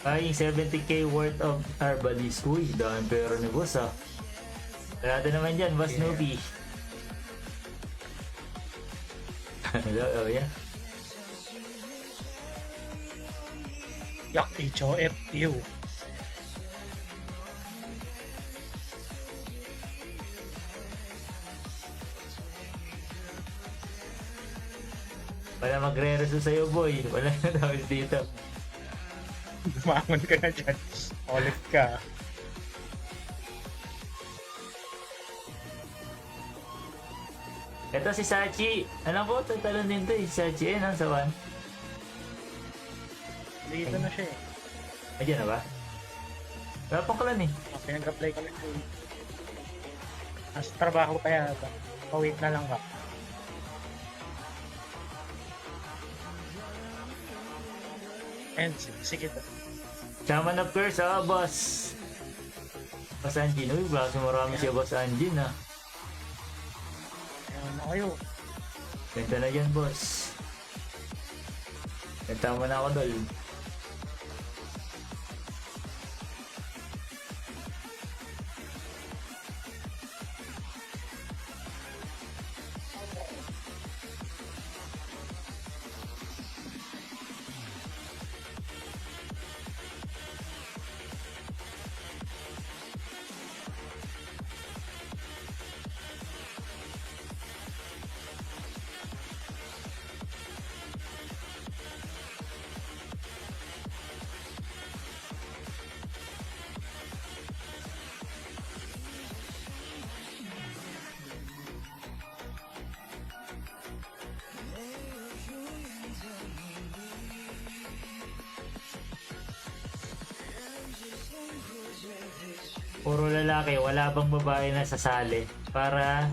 Ay, 70k worth of Arbalist. Uy, dami pera ni boss ah. Wala naman dyan, boss Nubi. Hello, oh yeah. Yak, HOF, ew. Wala magre-reso sa'yo, boy. Wala na tawag dito. Dumangon ka na dyan. Ulit ka. Ito si Sachi. Alam ko, tatalon din to eh. Sachi eh, nasa one. Dito na siya eh. Ayan na ba? Wala pang kalan eh. Pinag-apply ko na siya. Nasa trabaho pa yata. Pawait na lang ka. And sige to. Shaman of Curse, boss. Boss Anjin. Uy, bakit marami siya Boss Anjin ah. Ayan na kayo. Benta na dyan, boss. Benta mo na ako, dol. Puro lalaki, wala bang babae na sasali para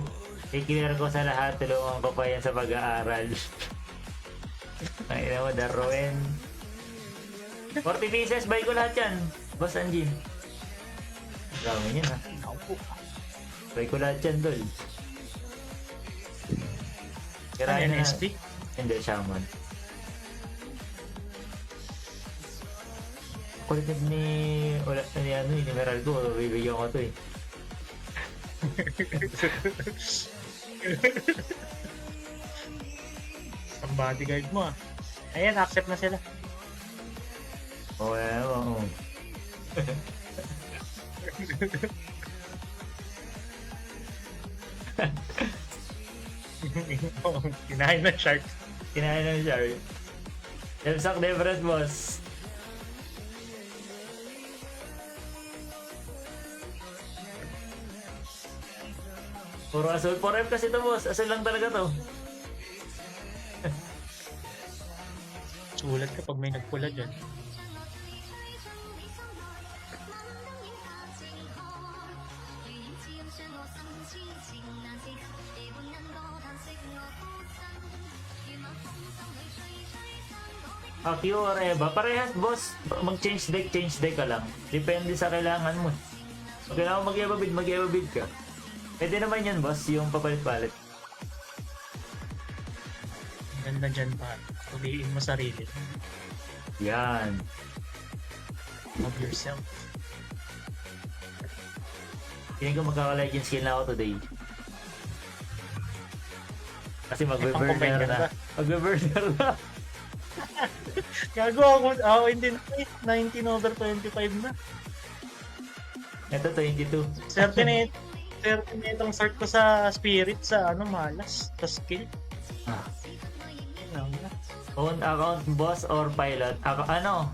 i-clear ko sa lahat, tulungan ko pa yan sa pag-aaral. Ay, ina mo, Darwin. 40 pieces, buy ko lahat yan. Boss Anjin. Dami yan ha. Buy ko lahat yan, dol. Kirain na. NSP? Hindi, Shaman. Kulit ni Meraldo, bibigyan ko to eh. Ang bodyguard mo ah. Ayan, accept na sila. Oo, oo. Kinain na shark. Kinain ng shark. Demsak Devret, boss. Puro asol 4F kasi to, boss. Asol lang talaga to. Sulat ka pag may nagpula dyan. Q or Eva, parehas, boss. Mag-change deck ka lang. Depende sa kailangan mo. Pag kailangan mag-Eva bid ka. Pwede naman yan, boss, yung papalit-palit. Ganda dyan pa. Tuliin mo sarili. Yan. Love yourself. Tingin ko magkaka-legend skill na ako today. Kasi magbe-burner na. Magbe-burner na. Gago ako, hindi na. 19 over 25 na. Ito, 22. Swerte na itong start ko sa spirit sa malas. Sa skill. Ah. Ano na. Own account, boss, or pilot?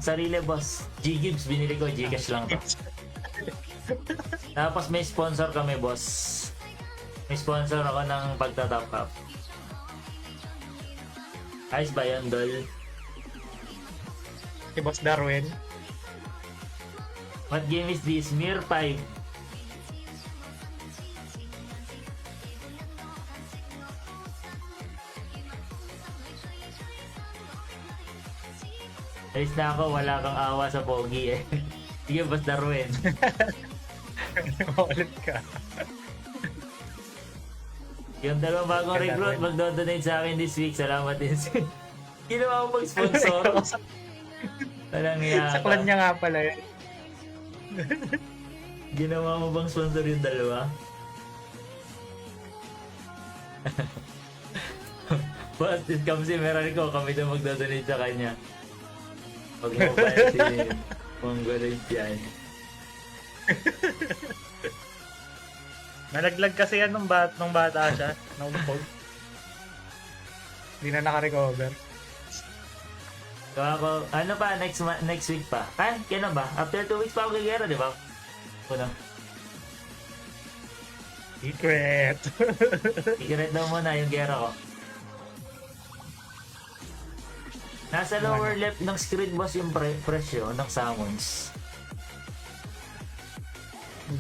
Sarili, boss. G-Gibbs, binili ko. Gcash lang to. Tapos may sponsor kami, boss. May sponsor ako ng pagta-top up. Ayos ba yun, Dol? Si Boss Darwin. What game is this? Mir 5. Ayos na ako, wala kang awa sa pogi eh. Sige, Boss Darwin. Ulit ka. Yung dalawang bagong recruit, magdo-donate sa akin this week. Salamat din. Ginawa mo pag-sponsor. Walang iya Sa ka. clan niya nga pala yun. Ginawa mo bang sponsor yung dalawa? But it comes si Meralco, kami na magdodonate sa kanya. Pag mo pa si Mongoloid yan. Nalaglag kasi yan nung bata siya. Nung pog. Hindi na naka-recover. So ako, ano pa, next week pa? Kailan ba? After 2 weeks pa ako gagera, di ba? Una. Secret. Secret daw muna yung gera ko. Nasa lower left ng screen boss yung presyo ng summons.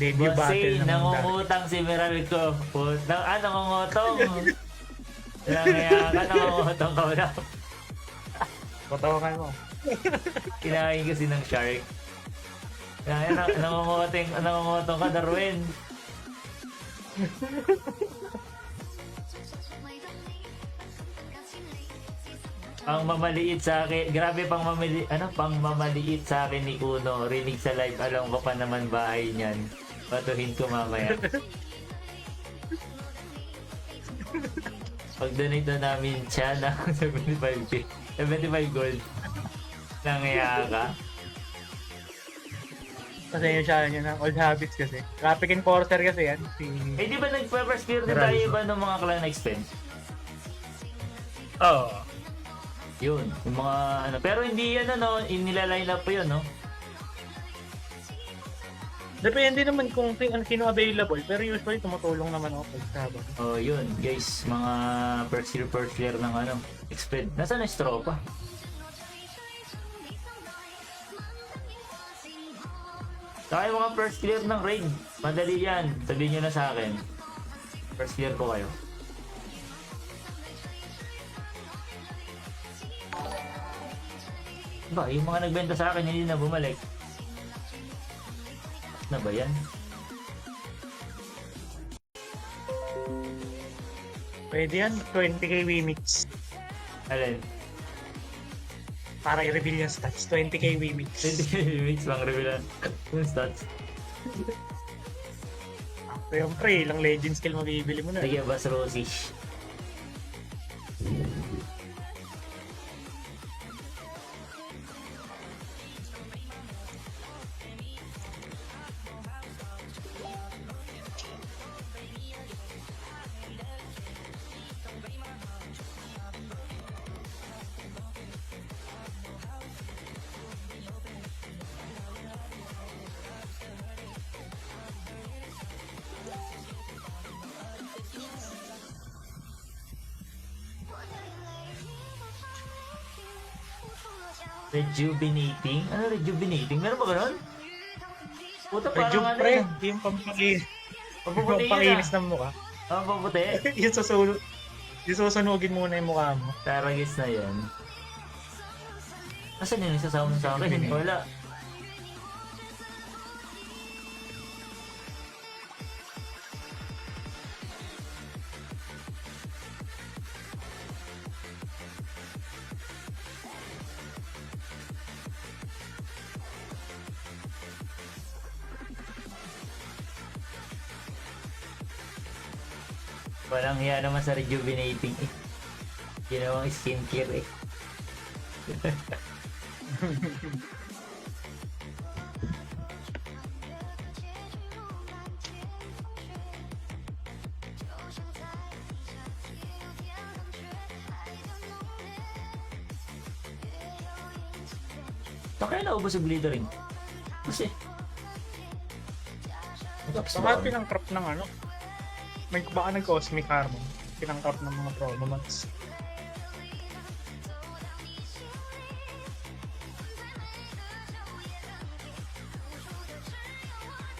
Debut battle Bossy, naman dahil. nangungutang si Meralco. Nangungutong. Nangungutong ka wala. Patawakan mo. Kinain kasi ng shark. Kaya nangungutong ka, Darwin. Pang mamaliit sa akin, grabe pang mamaliit sa akin ni Kuno. Rinig sa live, alam ko pa naman bahay niyan. Batuhin ko mamaya. Pag-donate na namin siya ng 75 gold. Nangyaya ka? Kasi yun siya yun ang old habits kasi. Traffic enforcer kasi yan. Eh di ba nag-first clear din tayo iba ng mga clan expend? Oo. Yun, yung mga ano. Pero hindi yan inilaline up pa yun, no? Depende naman kung sino available. Pero usually tumutulong naman ako pag sabag. Oh, yun, guys, mga first year ng expend. Nasaan na yung tropa? Saka yung mga first clear ng raid, madali yan. Sabihin nyo na sa akin. First clear ko kayo. Ba, yung mga nagbenta sa akin hindi na bumalik. Na ba yan? Pwede yan. 20k wimits. Alin? Para i-reveal yung stats. 20k wimits. 20 mix pang reveal yung stats. Pero yung pre, ilang legend skill mabibili mo na. Sige, Bas Rosie. Rejuvenating? Ano rejuvenating? Meron ba ganun? Puta parang Rejuve ano pre. yun? Yung pampakinis. Papuputi yun Pampakinis ah. ng mukha. Ah, paputi? yung susunugin muna yung mukha mo. Taragis na yun. Nasaan yun? Isasama mo sa akin? Wala. Walang hiya naman sa rejuvenating eh. Ginawang skincare eh. Kaya naubos yung glittering. Kasi Baka pinang-crop ng ano. May baka nag-cosmic harmon. Pinang-crop ng mga promo months.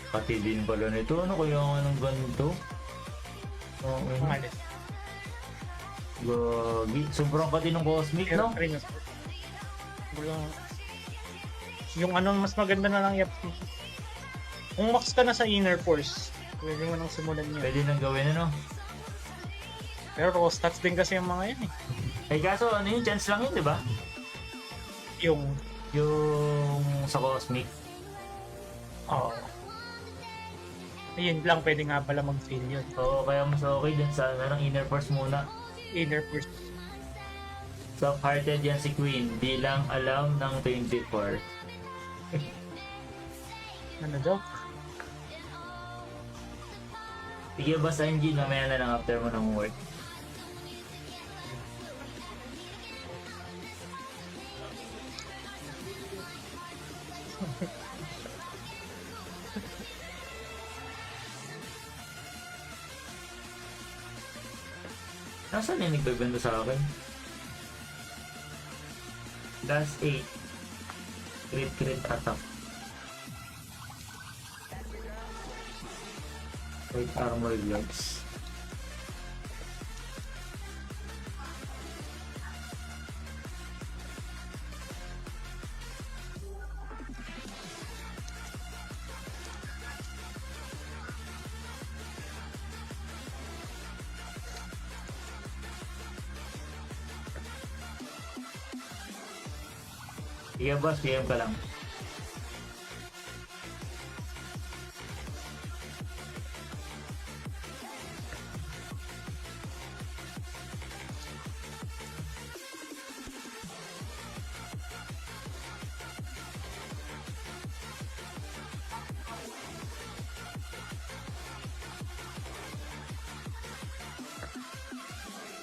pati din pala nito. Ano kaya nga ng ganito? Oo. Pangalit. Gagi. Sobrang pati ng cosmic, no? Yung ano mas maganda na lang kung max ka na sa inner force, pwede mo nang simulan yun. Pwede nang gawin, ano? Pero raw stats din kasi yung mga yan eh. Eh kaso, ano yun? Chance lang yun, di ba? Yung Yung sa Cosmic. Oo. Ayun lang, pwede nga pala mag-fail yun. Oo, kaya mas okay dun sa ano, Inner Force muna. Inner Force. Soft-hearted yan si Queen, di lang alam ng 24. Ano daw? Sige basta Angie, mamaya na lang after mo ng work. Nasaan yung nagbebenta sa akin? Last 8. Crit attack. Wait, armor gloves. Sige boss, PM ka lang.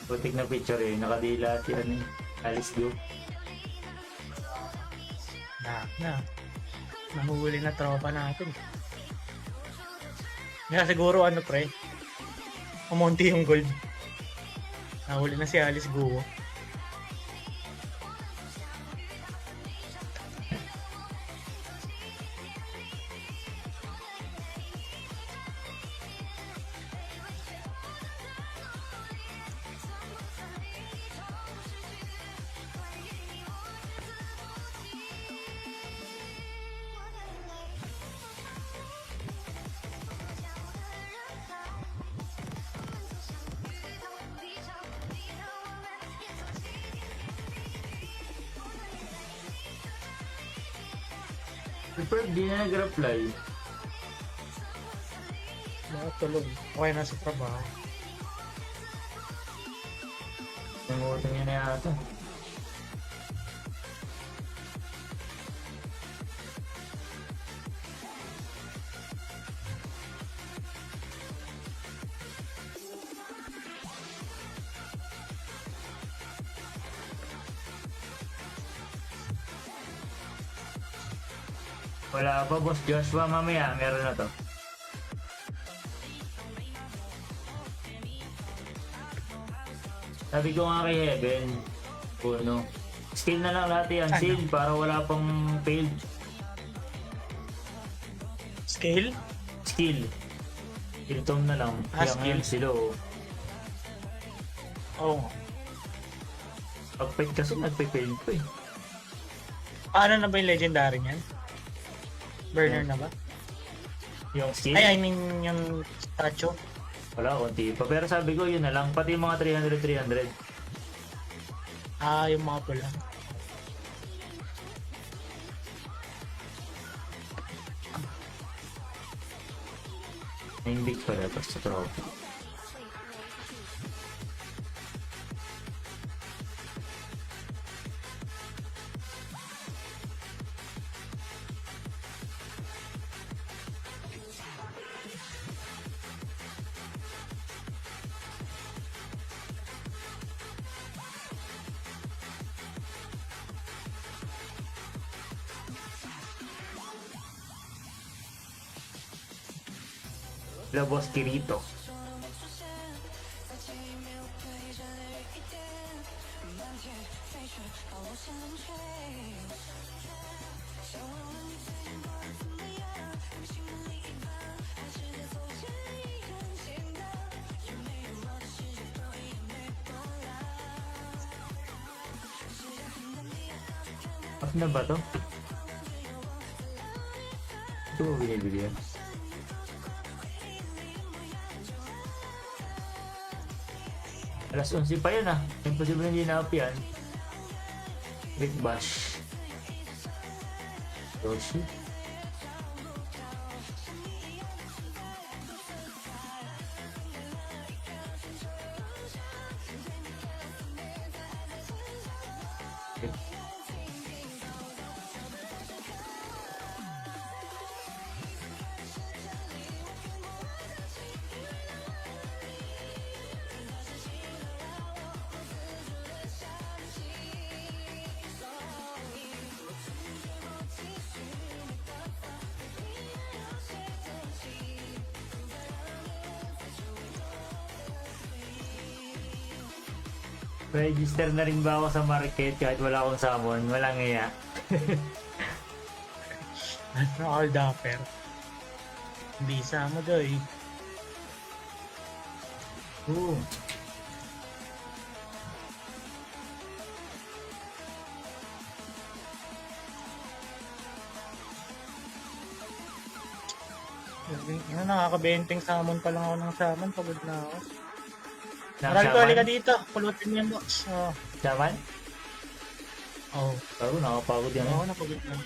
Putik na picture eh, nakadila at yan eh. Alice Go. Na. Nahuhuli na tropa natin. Kaya siguro ano pre, umunti yung gold. Nahuli na si Alice Guo. Super, di na nag-reply. Nakatulog. Okay na sa trabaho. Nangutan niya na yata. Wala pa boss Joshua, mamaya meron na to. Sabi ko nga kay Heaven, puno. Skill na lang lahat yan, Ano? seal para wala pang failed. Scale? Skill. Skill na lang. Ah, Kaya ngayon skill. sila oh. Oo nga. Pag-fight kasi nagpe-fail ko eh. Paano na ba yung legendary niyan? Burner na ba? Yung skill, Ay, I mean yung statue. wala, konti pa. Pero sabi ko yun na lang, pati yung mga 300. Ah, yung mga pula. Naimbig pala tapos sa trophy. La Boss Kirito. Ano na ba to? Ito mo binibili yan? Alas 11 pa yun ah. Imposible hindi na-up yan. Big Bash. Yoshi. Register na rin ba ako sa market kahit wala akong summon? Walang iya. Ano all dapper? Hindi mo doy. Oo. Ano, nakakabenteng summon pa lang ako ng summon. Pagod na ako. Nang Maral ko, halika dito. Pulutin mo yung box. Oo. Shaman? Oh. Oo, nakapagod yan. Oo, napagod na.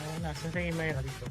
Oo, nasan sa email dito?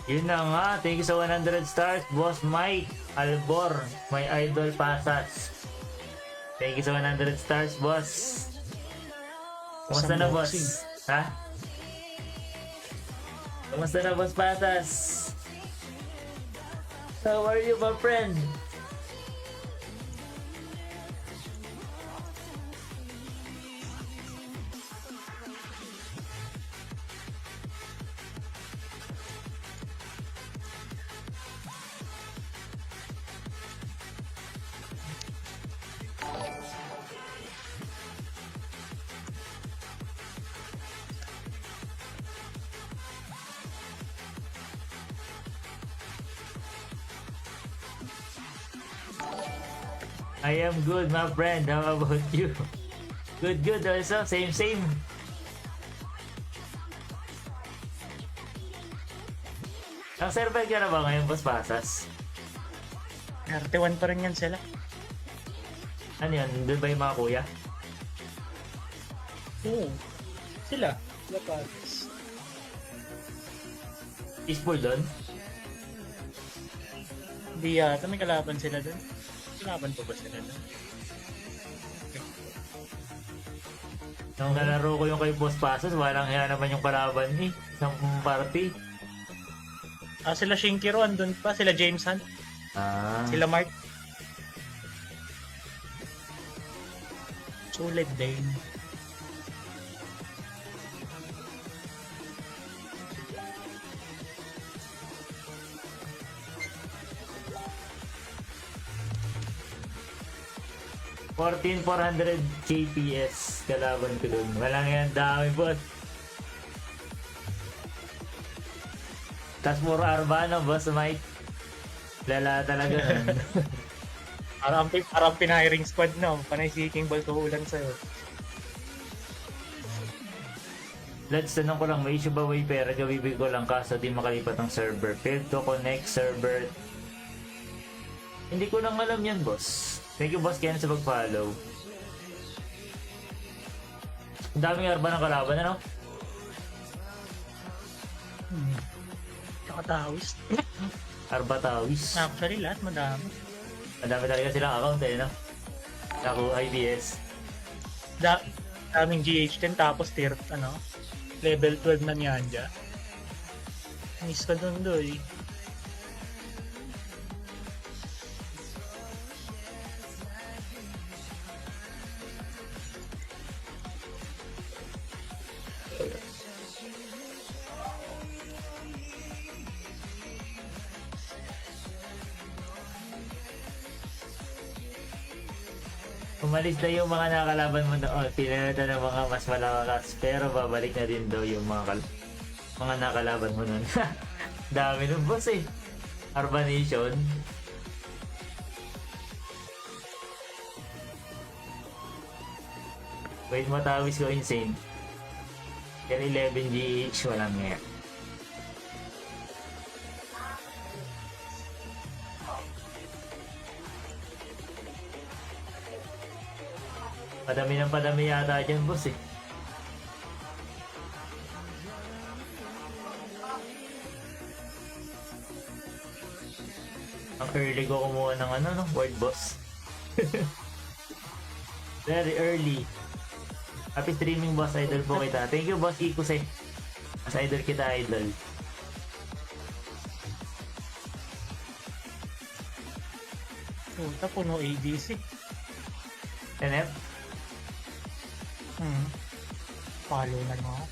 Yun na nga, thank you sa 100 stars, Boss Mike Albor, my idol pasas. Thank you sa 100 stars, boss. Kumusta na, boss? Ha? Kumusta na, boss pasas? How are you, my friend? I am good, my friend. How about you? Good also. Same. Ang server ka na ba ngayon, Boss Pasas? RT1 pa rin yan sila. Ano yan? Doon ba yung mga kuya? Oo. Sila. Sila pares. Peaceful doon? Hindi yata. May kalaban sila doon. Kalaban pa ba sila doon? Nung nalaro ko yung kay Boss Pasas, walang hiya naman yung kalaban eh. Sa party. Sila Shinkiro andun pa. Sila James Hunt. Sila Mark. Sulit din. $14,400 KPS kalaban ko dun. Walang yan, dami, boss. Tas puro Arbano, boss Mike. Lala talaga nun. Parang pinahiring squad na. Panay si King Ball ulan sa'yo. Lads, tanong ko lang, may issue ba way pera? Gawibig ko lang kaso di makalipat ng server. Failed to connect server. Hindi ko lang alam yan, boss. Thank you, boss Ken, sa pag-follow. Ang daming arba ng kalaban, ano? Nakatawis. Arba tawis. Actually, lahat madami. Madami talaga silang account eh, no? Naku, IBS. Daming GH10 tapos level 12 na Nyanja. Miss ka dun doy. Umalis na yung mga nakalaban mo noon. Pinalitan ng mga mas malakas. Pero babalik na din daw yung mga nakalaban mo noon. Dami ng boss eh. Urbanation. Wait, matawis ko insane. Yan 11 GH, walang nga. Padami ng padami yata dyan, boss eh. Ang early ko kumuha ng world boss. Very early. Happy streaming, boss. Idol po kita. Thank you, boss Ikuse. Mas idol kita, idol. Puta, puno ADC. NF? Follow na ako.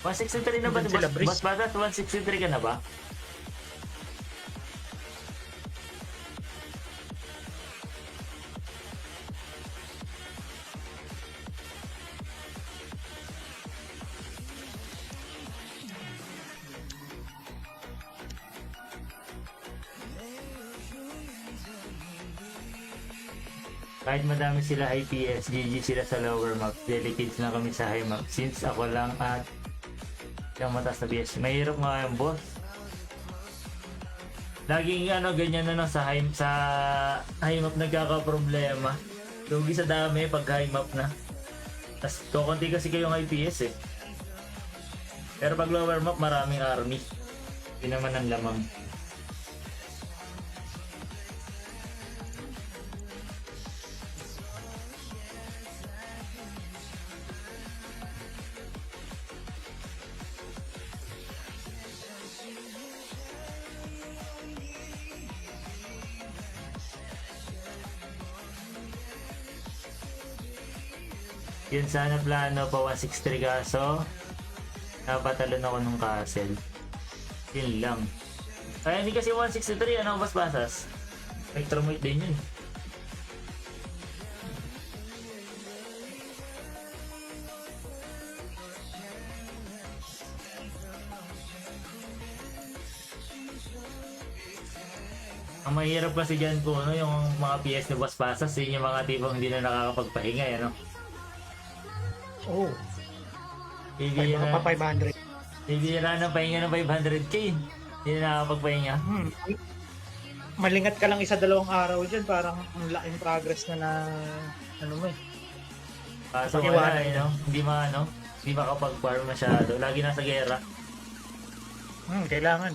$163 na ba? Andun sila, Brice. Boss Bagat, 163 ka na ba? Kahit madami sila high PS, GG sila sa lower map. Delicates na kami sa high map. Since ako lang at yung mataas na PS. Mahirap nga yung boss. Laging ganyan sa high map nagkaka-problema. Lugi sa dami pag high map na. Tapos kukunti kasi kayong high PS eh. Pero pag lower map maraming army. Hindi naman ang lamang. Yun sana plano pa 163 kaso napatalon ako ng castle. Yun lang. Ay hindi kasi 163 ano boss basas? Spectrumite din yun. Ang mahirap kasi dyan po yung mga PS ni Boss Pasas yun yung mga tipong hindi na nakakapagpahinga Oh. Bibira Pa 500. ng pahinga ng 500k. Hindi na nakakapagpahinga. Malingat ka lang 1-2 araw dyan, parang ang laking progress na mo eh. Kaso wala hindi makapag-farm masyado. Lagi nasa gera. Kailangan.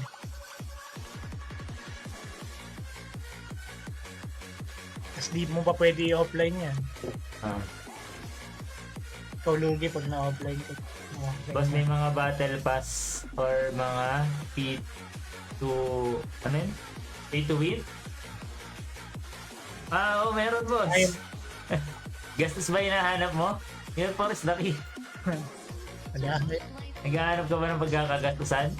Tapos di mo pa pwede i-offline yan. Ikaw lugi pag na-offline ko. Boss, may mga battle pass or mga pay to win? Oo, meron boss. Gastos ba hinahanap mo? Yun, Forrest Lucky. Naghahanap ka ba ng pagkakagastusan?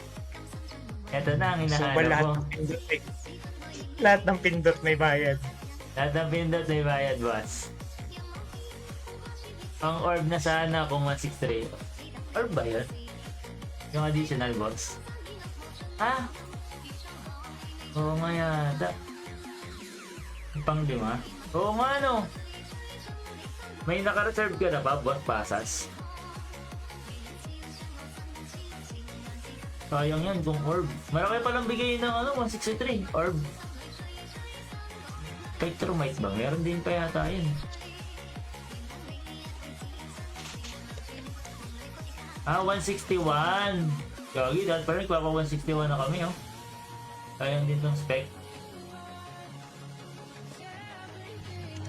Ito na ang hinahanap mo. Lahat ng pindot may bayad. Lahat ng pindot may bayad, boss. Ang orb na sana kung 163. Orb ba yun? Yung additional box? Oo nga yata. Pang 5? Oo nga no. May naka-reserve ka na ba, Boss Pasas? Sayang yan kung orb. Malaki palang bigay ng 163. Orb. Spectrumite ba? Meron din pa yata yun. 161. Gagi, dahil parang nagpapa 161 na kami, Sayang din tong spec.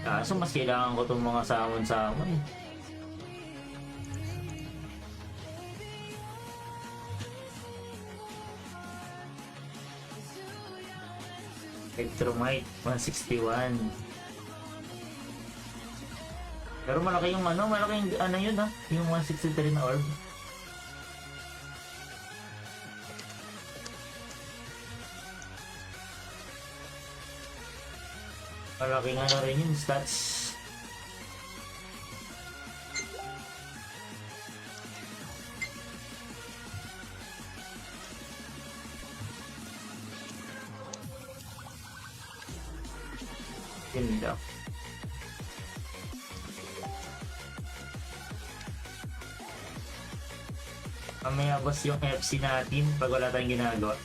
Kaso mas kailangan ko itong mga samon-samon. Spectrumite, 161. Pero malaki yung malaking yun yung 163 na orb. Malaking ano rin yung stats. Yun daw. Mamaya boss yung FC natin pag wala tayong ginagawa.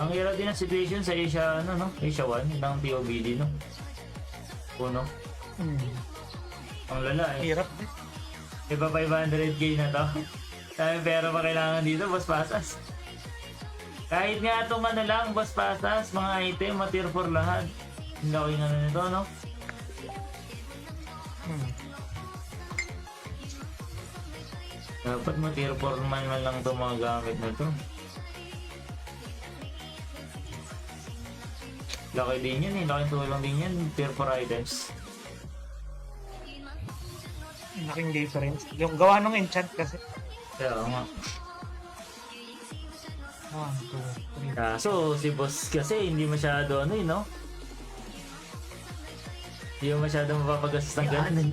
Ang hirap din ang situation sa Asia, ano, no? Asia 1 ng POBD, no? Puno. Ang lala, eh. Hirap din. Iba 500k na to. Sabi pera pa kailangan dito, boss pasas. Kahit nga itong ano lang, boss pasas, mga item, tier 4 lahat. Hindi ako yung ano nito, no? Dapat tier 4 man lang itong mga gamit na to. Laki din yan eh, laking tulong din yan, tier 4 items. Laking difference. Yung gawa ng enchant kasi. Kaya nga. 1, 2, 3. Kaso si boss kasi hindi masyado ano eh, no? Hindi masyado mapapagastos ng ganun.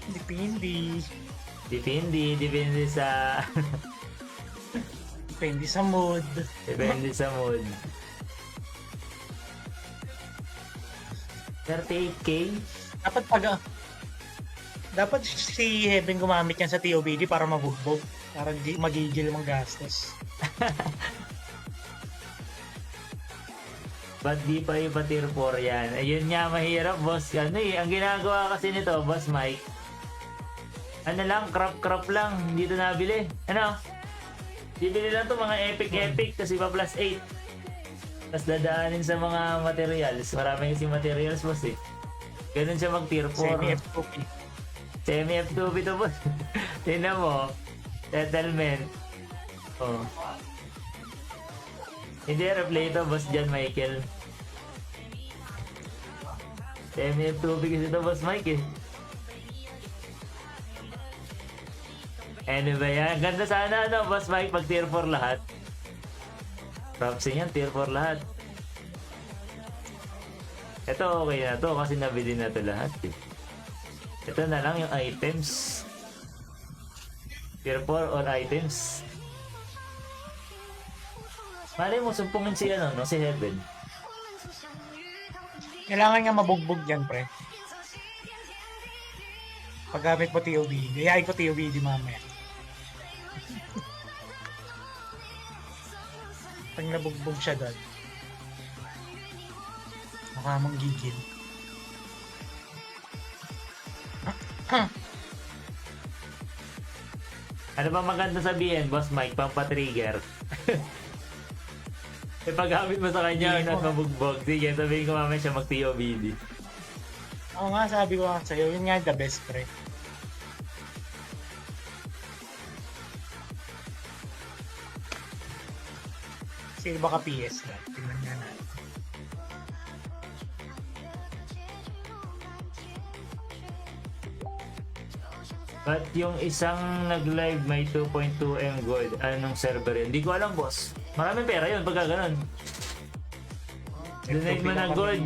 Depende. Depende sa... Depende sa mood. Depende sa mood. 38k? Dapat si Heaven gumamit yan sa TOBD para mabugbog. Para magigil mang gastos. Ba't di pa iba tier 4 yan? Ayun nga, mahirap boss. Ano eh, ang ginagawa kasi nito, boss Mike. Ano lang, crop lang. Hindi ito nabili. Ano? Bibili lang to mga epic kasi pa plus 8. Tapos dadaanin sa mga materials. Marami kasi materials boss eh. Ganun siya mag tier 4. Semi-F2P. Semi-F2P to boss. Tingnan mo. Settlement. Oh. Hindi replay to boss John Michael. Semi-F2P kasi to boss Mike eh. Ano ba yan? Ganda sana ano, boss Mike, pag tier 4 lahat. Propsin yan, tier 4 lahat. Ito okay na to kasi nabili na to lahat eh. Ito na lang yung items. Tier 4 all items. Malay mo, sumpungin si ano, no? Si Heaven. Kailangan nga mabugbog yan, pre. Paggamit mo TOBD. Gayain ko TOBD mamaya. Pag nabugbog siya doon, baka manggigil. Ano ba maganda sabihin, boss Mike, pampatrigger? E paggamit mo sa kanya at mabugbog, sige, sabihin ko mamaya siya mag-TOBD. Oo nga, sabi ko nga sa'yo, yun nga the best, pre. Kasi baka PS lang. Tingnan nga natin. But yung isang nag-live may 2.2M gold, anong server yun? Hindi ko alam, boss. Maraming pera yun pagka ganun. Donate mo na gold,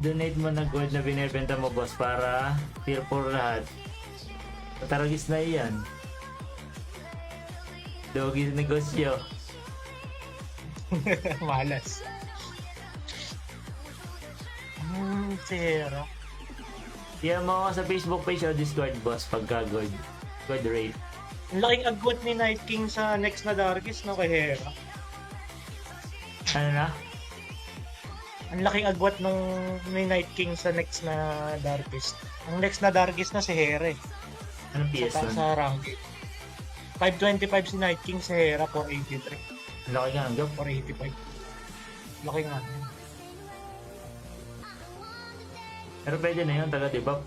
donate mo na gold na binebenta mo, boss, para tier 4 lahat. Pataragis na iyan. Dogi negosyo. Malas. Zero. Yan mo ako sa Facebook page o Discord, boss, pagka gold. Gold rate. Ang laking agwat ni Night King sa next na Darkest, no, kay Hera. Ano na? Ang laking agwat nung ni Night King sa next na Darkest. Ang next na Darkest na si Hera eh. Anong PS Sa, nun? sa ranking. 525 si Night King, si Hera 483. Laki nga hanggang. 485. Laki nga. Pero pwede na yun, taga-debuff.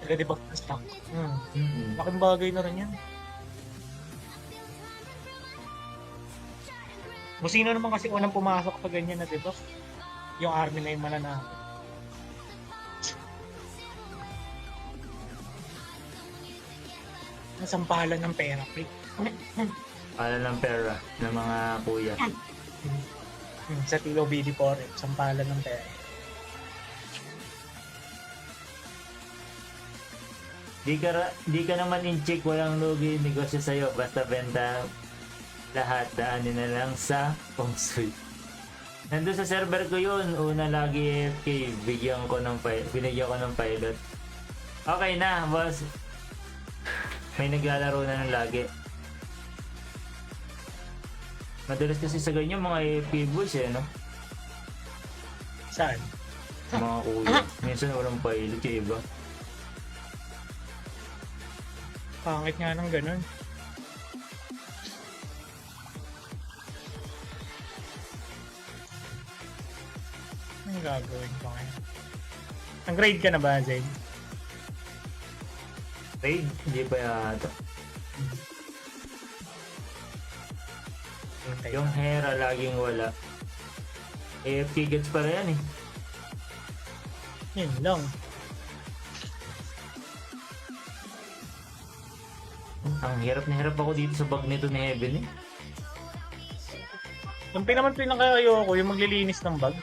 Taga-debuff ng stock. Mm-hmm. Laking bagay na rin yan. Kung sino naman kasi unang pumasok pa ganyan na debuff, yung army na yung mananalo. Ang sampalan ng pera, pre. Pala ng pera ng mga kuya. Sa Tilo BD4, sampalan ng pera. Di ka naman in-check, walang lugi negosyo sa'yo. Basta benta lahat, daanin na lang sa Feng Shui. Nandun sa server ko yun, una lagi AFK, binigyan ko ng pilot. Okay na, boss. May naglalaro na ng lagi. Madalas kasi sa ganyan mga AFK boys no? Saan? Mga kuya. Minsan walang pilot yung iba. Pangit nga ng ganun. Anong gagawin ko ngayon? Ang grade ka na ba, Zed? Raid? Hindi pa yata. Yung Hera laging wala. AFK gets pala yan eh. Yun lang. Ang hirap na hirap ako dito sa bag nito ni Heaven eh. Yung pinaka ayoko, yung maglilinis ng bag.